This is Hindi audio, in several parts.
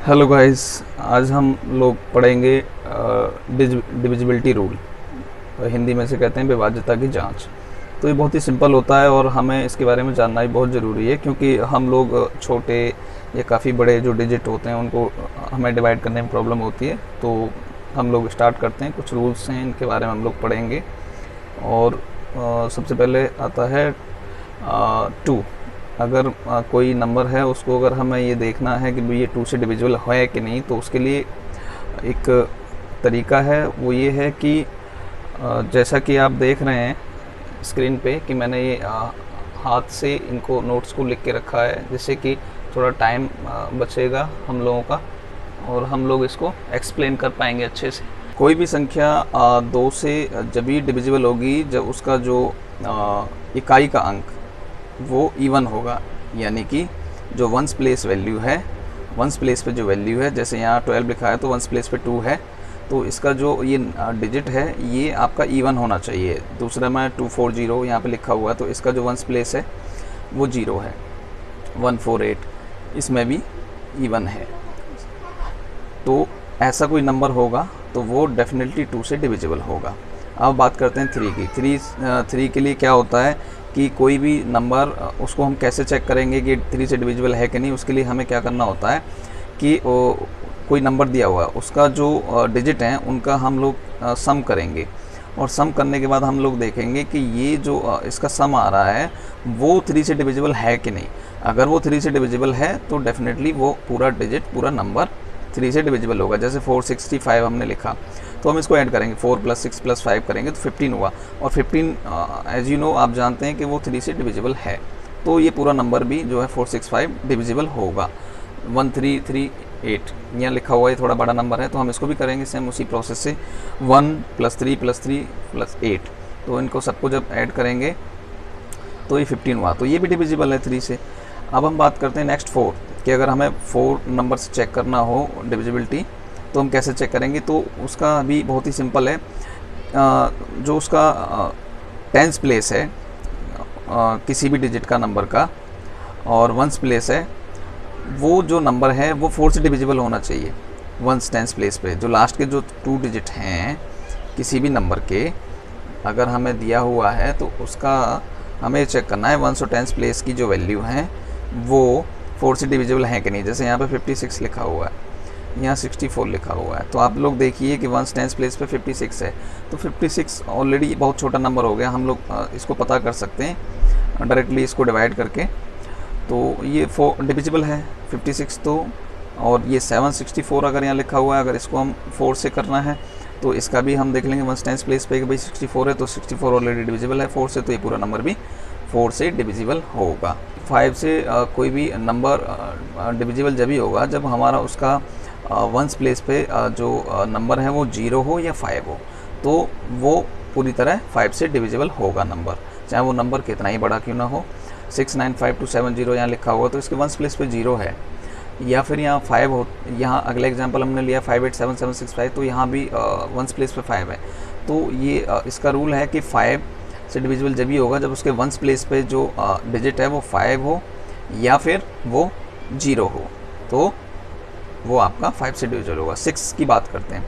हेलो गाइस, आज हम लोग पढ़ेंगे डिविजिबिलिटी रूल। हिंदी में से कहते हैं विभाज्यता की जांच। तो ये बहुत ही सिंपल होता है और हमें इसके बारे में जानना भी बहुत ज़रूरी है, क्योंकि हम लोग छोटे या काफ़ी बड़े जो डिजिट होते हैं उनको हमें डिवाइड करने में प्रॉब्लम होती है। तो हम लोग स्टार्ट करते हैं। कुछ रूल्स हैं, इनके बारे में हम लोग पढ़ेंगे। और सबसे पहले आता है 2। अगर कोई नंबर है, उसको अगर हमें ये देखना है कि भाई ये 2 से डिविजिबल है कि नहीं, तो उसके लिए एक तरीका है। वो ये है कि जैसा कि आप देख रहे हैं स्क्रीन पे कि मैंने ये हाथ से इनको नोट्स को लिख के रखा है, जिससे कि थोड़ा टाइम बचेगा हम लोगों का और हम लोग इसको एक्सप्लेन कर पाएंगे अच्छे से। कोई भी संख्या 2 से जब भी डिविजिबल होगी जब उसका जो इकाई का अंक वो इवन होगा, यानी कि जो वंस प्लेस वैल्यू है, वंस प्लेस पे जो वैल्यू है, जैसे यहाँ 12 लिखा है तो वंस प्लेस पे 2 है, तो इसका जो ये डिजिट है ये आपका इवन होना चाहिए। दूसरा में 240 यहाँ पे लिखा हुआ है, तो इसका जो वंस प्लेस है वो 0 है। 148 इसमें भी इवन है। तो ऐसा कोई नंबर होगा तो वो डेफिनेटली 2 से डिविजिबल होगा। अब बात करते हैं 3 की। 3 के लिए क्या होता है कि कोई भी नंबर, उसको हम कैसे चेक करेंगे कि 3 से डिविजिबल है कि नहीं। उसके लिए हमें क्या करना होता है कि कोई नंबर दिया हुआ है, उसका जो डिजिट हैं उनका हम लोग सम करेंगे, और सम करने के बाद हम लोग देखेंगे कि ये जो इसका सम आ रहा है वो 3 से डिविजिबल है कि नहीं। अगर वो 3 से डिविजिबल है तो डेफिनेटली वो पूरा डिजिट, पूरा नंबर 3 से डिविजिबल होगा। जैसे 465 हमने लिखा, तो हम इसको ऐड करेंगे, 4 + 6 + 5 करेंगे तो 15 हुआ। और 15 एज यू नो आप जानते हैं कि वो 3 से डिविजिबल है, तो ये पूरा नंबर भी जो है 465 डिविजिबल होगा। 1338 यहाँ लिखा हुआ है, थोड़ा बड़ा नंबर है, तो हम इसको भी करेंगे सेम उसी प्रोसेस से। 1 + 3 + 3 + 8, तो इनको सबको जब ऐड करेंगे तो ये 15 हुआ, तो ये भी डिविजिबल है 3 से। अब हम बात करते हैं नेक्स्ट 4 कि अगर हमें 4 नंबर से चेक करना हो डिविजिबिलिटी तो हम कैसे चेक करेंगे। तो उसका भी बहुत ही सिंपल है। जो उसका टेंस प्लेस है किसी भी डिजिट का नंबर का, और वंस प्लेस है, वो जो नंबर है वो 4 से डिविजिबल होना चाहिए। वंस टेंस प्लेस पे जो लास्ट के जो 2 डिजिट हैं किसी भी नंबर के अगर हमें दिया हुआ है तो उसका हमें चेक करना है वंस और टेंस प्लेस की जो वैल्यू हैं वो 4 से डिविजिबल है कि नहीं। जैसे यहाँ पे 56 लिखा हुआ है, यहाँ 64 लिखा हुआ है, तो आप लोग देखिए कि वंस टेंस प्लेस पे 56 है, तो 56 ऑलरेडी बहुत छोटा नंबर हो गया। हम लोग इसको पता कर सकते हैं डायरेक्टली इसको डिवाइड करके। तो ये 4 डिविजिबल है 56, तो और ये 764 अगर यहाँ लिखा हुआ है, अगर इसको हम 4 से करना है तो इसका भी हम देख लेंगे वंस टेंस प्लेस पे कि भाई 64 है, तो 64 ऑलरेडी डिविजिबल है 4 से, तो ये पूरा नंबर भी 4 से डिविजिबल होगा। 5 से कोई भी नंबर डिविजिबल जब ही होगा जब हमारा उसका वंस प्लेस पे जो नंबर है वो 0 हो या 5 हो, तो वो पूरी तरह 5 से डिविजिबल होगा नंबर, चाहे वो नंबर कितना ही बड़ा क्यों ना हो। 695270 यहाँ लिखा हुआ, तो इसके वंस प्लेस पे 0 है, या फिर यहाँ 5 हो। यहाँ अगला एग्जांपल हमने लिया 587765, तो यहाँ भी वंस प्लेस पे 5 है। तो ये इसका रूल है कि 5 से डिविजिबल जब भी होगा जब उसके वंस प्लेस पे जो डिजिट है वो 5 हो या फिर वो 0 हो, तो वो आपका 5 से डिविजिबल होगा। 6 की बात करते हैं।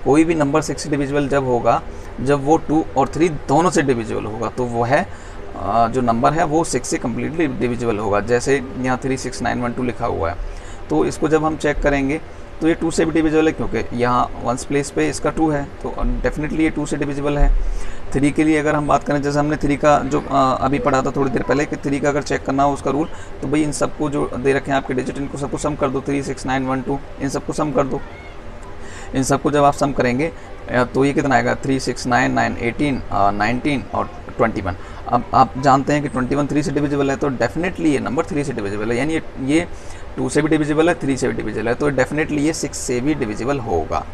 कोई भी नंबर 6 से डिविजिबल जब होगा जब वो 2 और 3 दोनों से डिविजिबल होगा, तो वो है जो नंबर है वो 6 से कम्प्लीटली डिविजिबल होगा। जैसे यहाँ 36912 लिखा हुआ है, तो इसको जब हम चेक करेंगे तो ये 2 से भी डिविजिबल है, क्योंकि यहाँ वंस प्लेस पे इसका 2 है, तो डेफिनेटली ये 2 से डिविजिबल है। 3 के लिए अगर हम बात करें, जैसे हमने 3 का जो अभी पढ़ा था थोड़ी देर पहले कि 3 का अगर चेक करना हो उसका रूल, तो भाई इन सबको जो दे रखे हैं आपके डिजिट, इनको सबको सम कर दो। 36912 इन सबको सम कर दो। इन सबको जब आप सम करेंगे तो ये कितना आएगा, 369 9 18 19 और 21। अब आप जानते हैं कि 21 3 से डिविजिबल है, तो डेफिनेटली ये नंबर 3 से डिविजिबल है, यानी ये 2 से भी डिविजिबल है, 3 से भी डिविजिबल है, तो डेफिनेटली ये 6 से भी डिविजिबल होगा।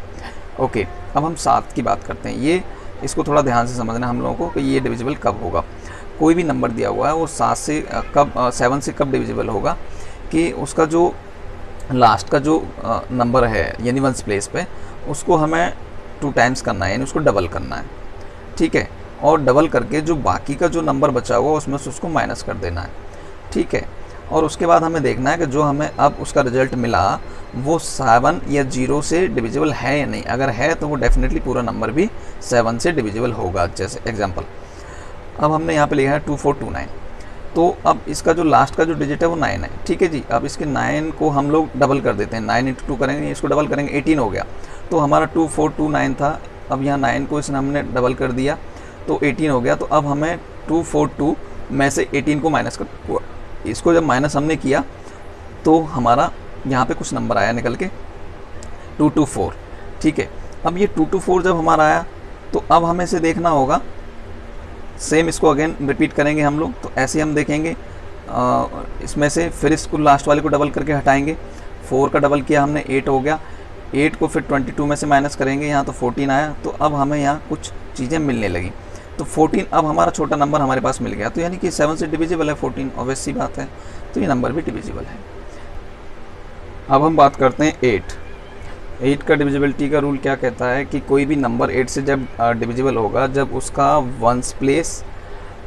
ओके, अब हम 7 की बात करते हैं। ये इसको थोड़ा ध्यान से समझना हम लोगों को कि ये डिविजिबल कब होगा। कोई भी नंबर दिया हुआ है वो 7 से कब डिविजिबल होगा कि उसका जो लास्ट का जो नंबर है यानी वंस प्लेस पे, उसको हमें 2 टाइम्स करना है, यानी उसको डबल करना है, ठीक है। और डबल करके जो बाकी का जो नंबर बचा हुआ उसमें से उसको माइनस कर देना है, ठीक है। और उसके बाद हमें देखना है कि जो हमें अब उसका रिजल्ट मिला वो 7 या 0 से डिविजिबल है या नहीं। अगर है तो वो डेफिनेटली पूरा नंबर भी 7 से डिविजिबल होगा। जैसे एग्जांपल, अब हमने यहाँ पे लिखा है 2429, तो अब इसका जो लास्ट का जो डिजिट है वो 9 है, ठीक है जी। अब इसके 9 को हम लोग डबल कर देते हैं, 9 × 2 करेंगे, इसको डबल करेंगे, 18 हो गया। तो हमारा 2429 था, अब यहाँ 9 को इसने हमने डबल कर दिया तो 18 हो गया। तो अब हमें 242 में से 18 को माइनस कर, इसको जब माइनस हमने किया तो हमारा यहाँ पे कुछ नंबर आया निकल के 224, ठीक है। अब ये 224 जब हमारा आया तो अब हमें इसे देखना होगा, सेम इसको अगेन रिपीट करेंगे हम लोग। तो ऐसे हम देखेंगे इसमें से फिर इसको लास्ट वाले को डबल करके हटाएंगे, 4 का डबल किया हमने, 8 हो गया। 8 को फिर 22 में से माइनस करेंगे, यहाँ तो 14 आया। तो अब हमें यहाँ कुछ चीज़ें मिलने लगी, तो 14 अब हमारा छोटा नंबर हमारे पास मिल गया। तो यानी कि 7 से डिविजिबल है 14, ऑब्वियस सी बात है, तो ये नंबर भी डिविजिबल है। अब हम बात करते हैं 8 का डिविजिबिलिटी का रूल क्या कहता है कि कोई भी नंबर 8 से जब डिविजिबल होगा जब उसका 1s प्लेस,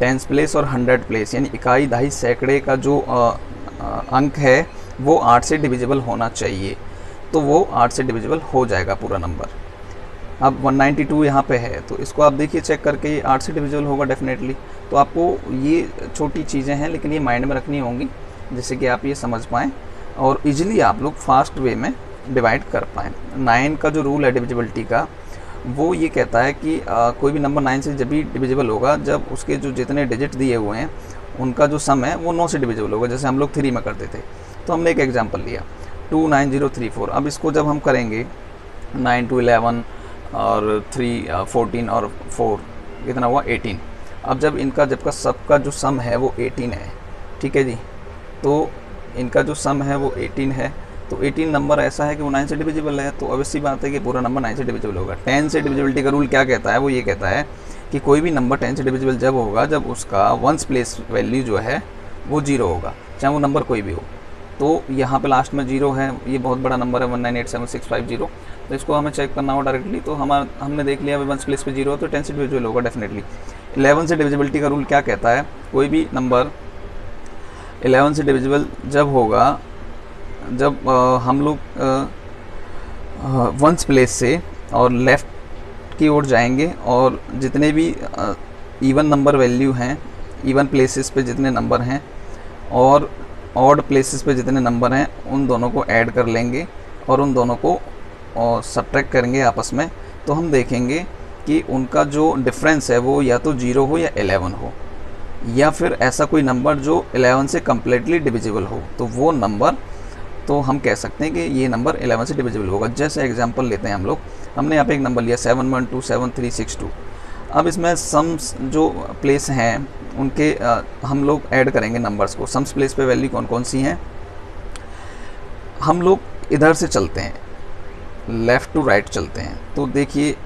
10s प्लेस और 100 प्लेस यानी इकाई, दहाई, सैकड़े का जो अंक है वो 8 से डिविजिबल होना चाहिए। तो वो 8 से डिविजिबल हो जाएगा पूरा नंबर। अब 192 यहाँ पे है, तो इसको आप देखिए चेक करके, ये 8 से डिविजिबल होगा डेफिनेटली। तो आपको ये छोटी चीज़ें हैं लेकिन ये माइंड में रखनी होंगी जिससे कि आप ये समझ पाएँ और इजीली आप लोग फास्ट वे में डिवाइड कर पाएँ। 9 का जो रूल है डिविजिबिलिटी का, वो ये कहता है कि कोई भी नंबर 9 से जब भी डिविजिबल होगा जब उसके जो जितने डिजिट दिए हुए हैं उनका जो सम है वो 9 से डिविजिबल होगा। जैसे हम लोग 3 में करते थे, तो हमने एक एग्जांपल लिया 29034। अब इसको जब हम करेंगे 9 to 11 और 3 14 और 4 कितना हुआ 18। अब जब इनका जब का सबका जो सम है वो 18 है, ठीक है जी। तो इनका जो सम है वो 18 है, तो 18 नंबर ऐसा है कि वो 9 से डिविजिबल है, तो ऑब्वियस सी बात है कि पूरा नंबर 9 से डिविजिबल होगा। 10 से डिविजिबिलिटी का रूल क्या कहता है, वो ये कहता है कि कोई भी नंबर 10 से डिविजिबल जब होगा जब उसका 1s प्लेस वैल्यू जो है वो 0 होगा, चाहे वो नंबर कोई भी हो। तो यहाँ पे लास्ट में 0 है, ये बहुत बड़ा नंबर है 1987650, तो इसको हमें चेक करना होगा डायरेक्टली। तो हमने देख लिया 1s प्लेस पे 0 तो 10 से डिविजिबल होगा डेफिनेटली। 11 से डिविजिबिलिटी का रूल क्या कहता है, कोई भी नंबर 11 से डिविजिबल जब होगा जब हम लोग 1s प्लेस से और लेफ़्ट की ओर जाएंगे और जितने भी इवन नंबर वैल्यू हैं, इवन प्लेसेस पे जितने नंबर हैं और ऑड प्लेसेस पे जितने नंबर हैं उन दोनों को ऐड कर लेंगे और उन दोनों को सब्ट्रैक्ट करेंगे आपस में। तो हम देखेंगे कि उनका जो डिफरेंस है वो या तो 0 हो या 11 हो, या फिर ऐसा कोई नंबर जो 11 से कम्प्लीटली डिविजिबल हो, तो वो नंबर तो हम कह सकते हैं कि ये नंबर 11 से डिविजिबल होगा। जैसे एग्जांपल लेते हैं हम लोग, हमने यहाँ पे एक नंबर लिया 712732। अब इसमें सम्स जो प्लेस हैं उनके हम लोग ऐड करेंगे नंबर्स को। सम्स प्लेस पे वैल्यू कौन कौन सी हैं, हम लोग इधर से चलते हैं, लेफ़्ट टू राइट चलते हैं। तो देखिए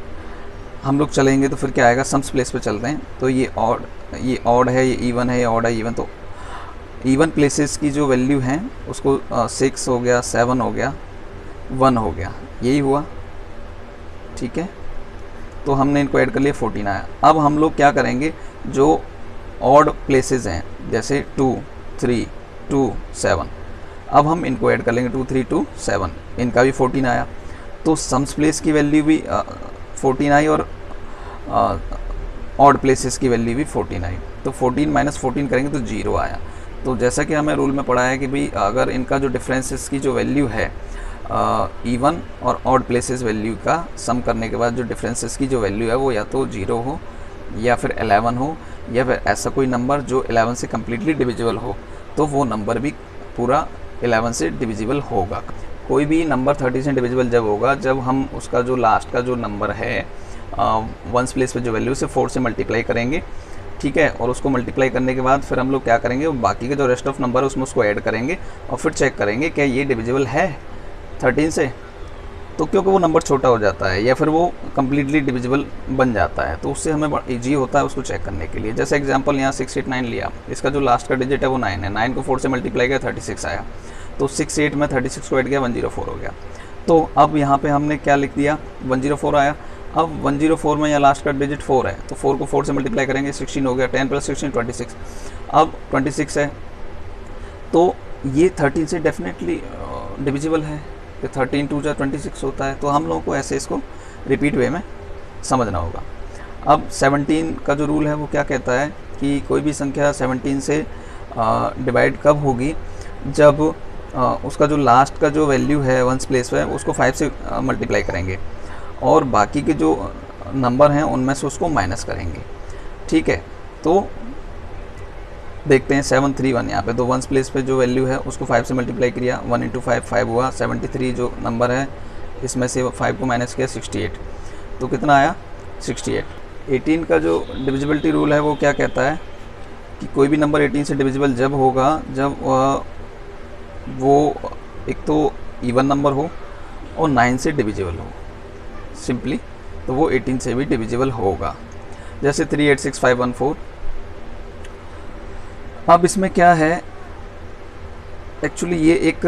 हम लोग चलेंगे तो फिर क्या आएगा, सम्स प्लेस पे चलते हैं तो ये ऑड है, ये इवन है, ये ऑड है, इवन। तो इवन प्लेसेस की जो वैल्यू हैं उसको 6 हो गया, 7 हो गया, 1 हो गया, यही हुआ, ठीक है। तो हमने इनको ऐड कर लिया, 14 आया। अब हम लोग क्या करेंगे, जो ऑड प्लेसेस हैं जैसे 2 3 2 7, अब हम इनको ऐड कर लेंगे 2 3 2 7, इनका भी 14 आया। तो सम्स प्लेस की वैल्यू भी 14 आई और ऑड प्लेसेस की वैल्यू भी 14 आई। तो 14 - 14 करेंगे तो 0 आया। तो जैसा कि हमें रूल में पढ़ा है कि भाई अगर इनका जो डिफरेंसेस की जो वैल्यू है इवन और ऑड प्लेसेस वैल्यू का सम करने के बाद जो डिफरेंसेस की जो वैल्यू है वो या तो 0 हो या फिर 11 हो या फिर ऐसा कोई नंबर जो 11 से कम्प्लीटली डिविजिबल हो, तो वो नंबर भी पूरा 11 से डिविजिबल होगा। कोई भी नंबर 30 से डिविजिबल जब होगा जब हम उसका जो लास्ट का जो नंबर है 1s प्लेस पे जो वैल्यू से 4 से मल्टीप्लाई करेंगे, ठीक है। और उसको मल्टीप्लाई करने के बाद फिर हम लोग क्या करेंगे, बाकी के जो रेस्ट ऑफ नंबर है उसमें उसको ऐड करेंगे और फिर चेक करेंगे क्या ये डिविजिबल है 13 से। तो क्योंकि वो नंबर छोटा हो जाता है या फिर वो कम्प्लीटली डिविजिबल बन जाता है, तो उससे हमें ईजी होता है उसको चेक करने के लिए। जैसे एग्जांपल यहाँ 689 लिया, इसका जो लास्ट का डिजिट है वो 9 है, 9 को 4 से मल्टीप्लाई किया 36 आया। तो 68 में 36 को ऐड किया 104 हो गया। तो अब यहाँ पे हमने क्या लिख दिया, 104 आया। अब 104 में यहाँ लास्ट का डिजिट 4 है, तो 4 को 4 से मल्टीप्लाई करेंगे 16 हो गया, 10 + 16 26। अब 26 है, तो ये 13 से डेफिनेटली डिविजिबल है, कि 13 2 जा 26 होता है, तो हम लोगों को ऐसे इसको रिपीट वे में समझना होगा। अब 17 का जो रूल है वो क्या कहता है कि कोई भी संख्या 17 से डिवाइड कब होगी, जब उसका जो लास्ट का जो वैल्यू है वंस प्लेस है उसको 5 से मल्टीप्लाई करेंगे और बाकी के जो नंबर हैं उनमें से उसको माइनस करेंगे। ठीक है, तो देखते हैं 731 यहाँ पे, तो वंस प्लेस पे जो वैल्यू है उसको 5 से मल्टीप्लाई किया, 1 इंटू 5 5 हुआ, 73 जो नंबर है इसमें से 5 को माइनस किया 68, तो कितना आया 68। 18 का जो डिविजिबिलिटी रूल है वो क्या कहता है कि कोई भी नंबर 18 से डिविजिबल जब होगा जब वो एक तो इवन नंबर हो और 9 से डिविजिबल हो सिंपली, तो वो 18 से भी डिविजिबल होगा। जैसे 386514। अब इसमें क्या है, एक्चुअली ये एक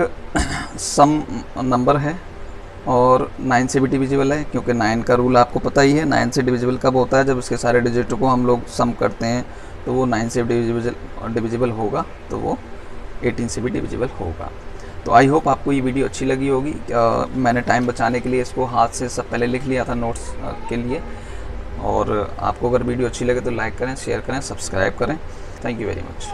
सम नंबर है और 9 से भी डिविजिबल है, क्योंकि 9 का रूल आपको पता ही है। 9 से डिविजिबल कब होता है, जब इसके सारे डिजिट को हम लोग सम करते हैं, तो वो 9 से डिविजिबल होगा, तो वो 18 से भी डिविजिबल होगा। तो आई होप आपको ये वीडियो अच्छी लगी होगी। मैंने टाइम बचाने के लिए इसको हाथ से सब पहले लिख लिया था नोट्स के लिए। और आपको अगर वीडियो अच्छी लगे तो लाइक करें, शेयर करें, सब्सक्राइब करें। Thank you very much.